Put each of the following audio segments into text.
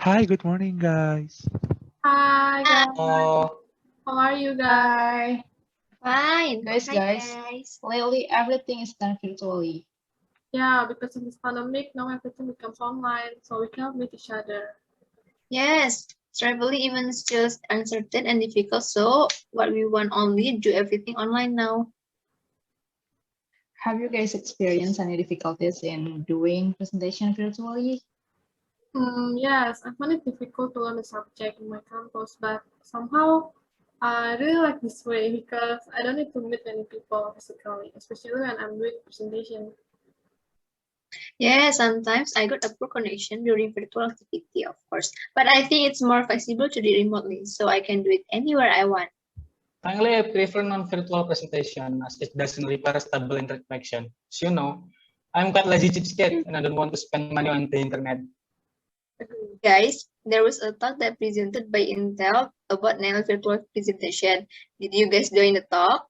Hi, good morning, guys. Hi guys, Oh, how are you guys? Hi. Fine. Guys, Hi, guys. lately everything is done virtually. Yeah, because of this pandemic, now everything becomes online, so we cannot meet each other. Yes, traveling even is just uncertain and difficult. So, what we want only do everything online now. Have you guys experienced any difficulties in doing presentation virtually? Yes, I find it difficult to learn the subject in my campus, but somehow I really like this way because I don't need to meet many people physically, especially when I'm doing presentation. Yeah, sometimes I got a poor connection during virtual activity, of course. But I think it's more flexible to do remotely, so I can do it anywhere I want. finally, I prefer non-virtual presentation as it doesn't require stable internet connection. So, I'm quite lazy cheapskate and I don't want to spend money on the internet. Agree. Guys, there was a talk that presented by Intel about virtual presentation. Did you guys join the talk?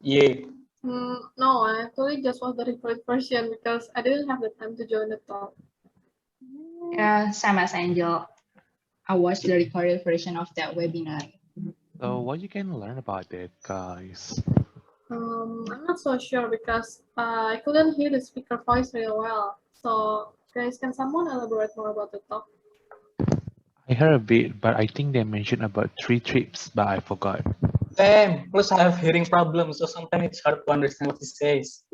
Yeah. No, I actually just watched the recorded version because I didn't have the time to join the talk. Yeah, same as Angel. I watched the recorded version of that webinar. So, what you can learn about it, guys? I'm not so sure because I couldn't hear the speaker voice real well. So, guys, can someone elaborate more about the talk? I heard a bit, but I think they mentioned about 3 trips, but I forgot. Same. Plus, I have hearing problems, so sometimes it's hard to understand what he says.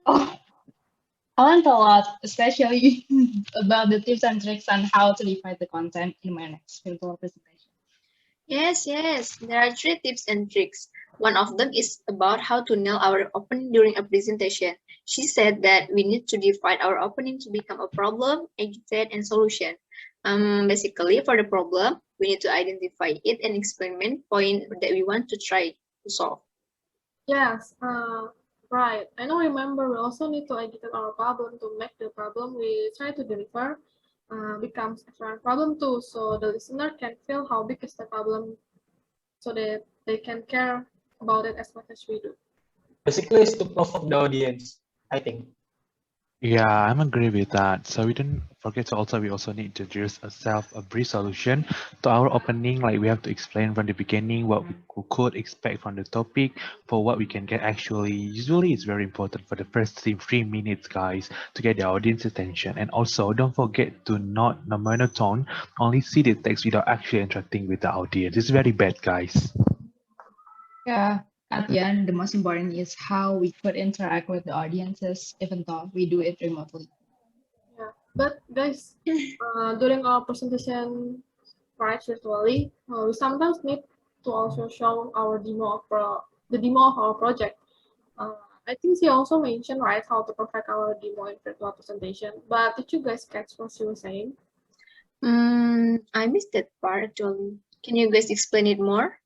Oh, I learned a lot, especially about the tips and tricks on how to define the content in my next virtual presentation. Yes, there are 3 tips and tricks. One of them is about how to nail our opening during a presentation. She said that we need to divide our opening to become a problem, agitate, and solution. Basically, for the problem, we need to identify it and explain main point that we want to try to solve. Yes, right. I know. Remember, we also need to educate our problem to make the problem we try to deliver becomes a fair problem too, so the listener can feel how big is the problem, so that they can care about it as much as we do. Basically, it's to provoke the audience, I think. Yeah, I'm agree with that. So we don't forget to also we also need to introduce a brief solution to our opening. Like we have to explain from the beginning what we could expect from the topic for what we can get actually. Usually it's very important for the first 3 minutes, guys, to get the audience attention. And also don't forget to not monotone, only see the text without actually interacting with the audience. It's very bad, guys. Yeah, at the end, the most important is how we could interact with the audiences, even though we do it remotely. Yeah, but guys, during our presentation, right, virtually, we sometimes need to also show our the demo of our project. Uh, I think she also mentioned, right, how to perfect our demo in virtual presentation. But did you guys catch what she was saying? I missed that part actually. Can you guys explain it more?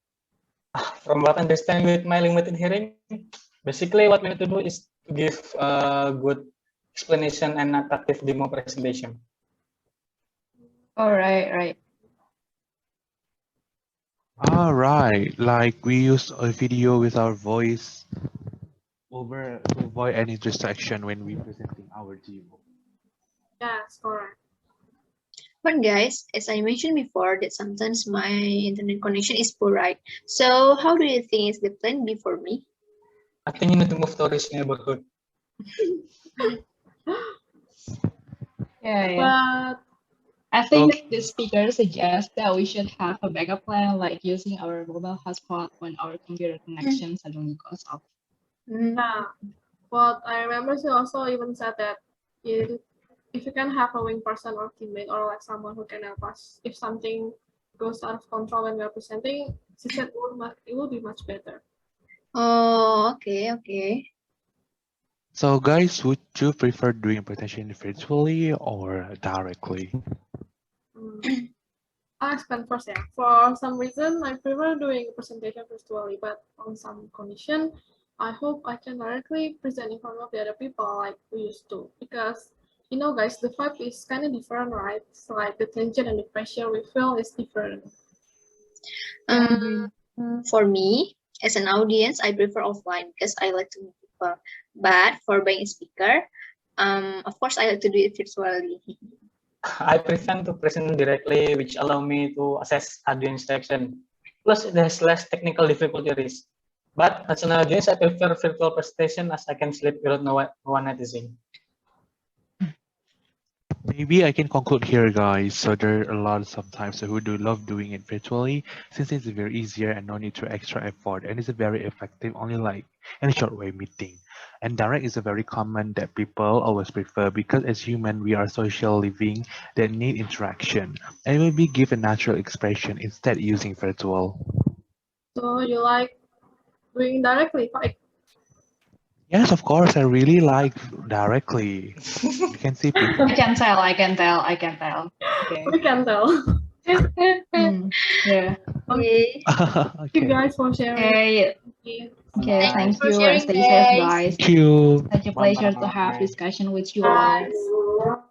From what I understand with my limited hearing, basically what we need to do is to give a good explanation and attractive demo presentation. All right. All right, like we use a video with our voice over to avoid any distraction when we presenting our demo. Yes, correct. But guys, as I mentioned before, that sometimes my internet connection is poor, right? So how do you think is the plan B for me? I think you need to move to this neighborhood. Yeah. But I think Okay. the speaker suggests that we should have a backup plan, like using our mobile hotspot when our computer connection suddenly goes off. yeah, but I remember she also even said that if, if you can have a wing person or teammate or like someone who can help us if something goes out of control when we are presenting, she said it will be much better. Oh, okay. So guys, would you prefer doing a presentation virtually or directly? I'll explain first. Yeah, for some reason I prefer doing a presentation virtually, but on some condition, I hope I can directly present in front of the other people like we used to, because guys, the vibe is kind of different, right? It's like the tension and the pressure we feel is different. Yeah, I agree. For me, as an audience, I prefer offline because I like to meet people. But for being a speaker, Of course, I like to do it virtually. I prefer to present directly, which allow me to assess audience reaction. Plus, it has less technical difficulties. But as an audience, I prefer virtual presentation as I can sleep without no one noticing. Maybe I can conclude here, guys. So there are a lot sometimes who do love doing it virtually since it's very easier and no need to extra effort, and it's a very effective only like in a short way meeting. And direct is a very common that people always prefer because as human we are social living that need interaction and maybe give a natural expression instead using virtual. So you like doing directly, right? Yes, of course, I really like directly. You can see people. I can tell. I can tell. I can tell. Okay. We can tell. Yeah. Okay. Thank you Okay. guys for sharing. Okay. Okay. Bye. Thank for you. sharing, Stay safe, guys. guys. Thank you. Such a pleasure to have Bye. discussion with you all. Bye.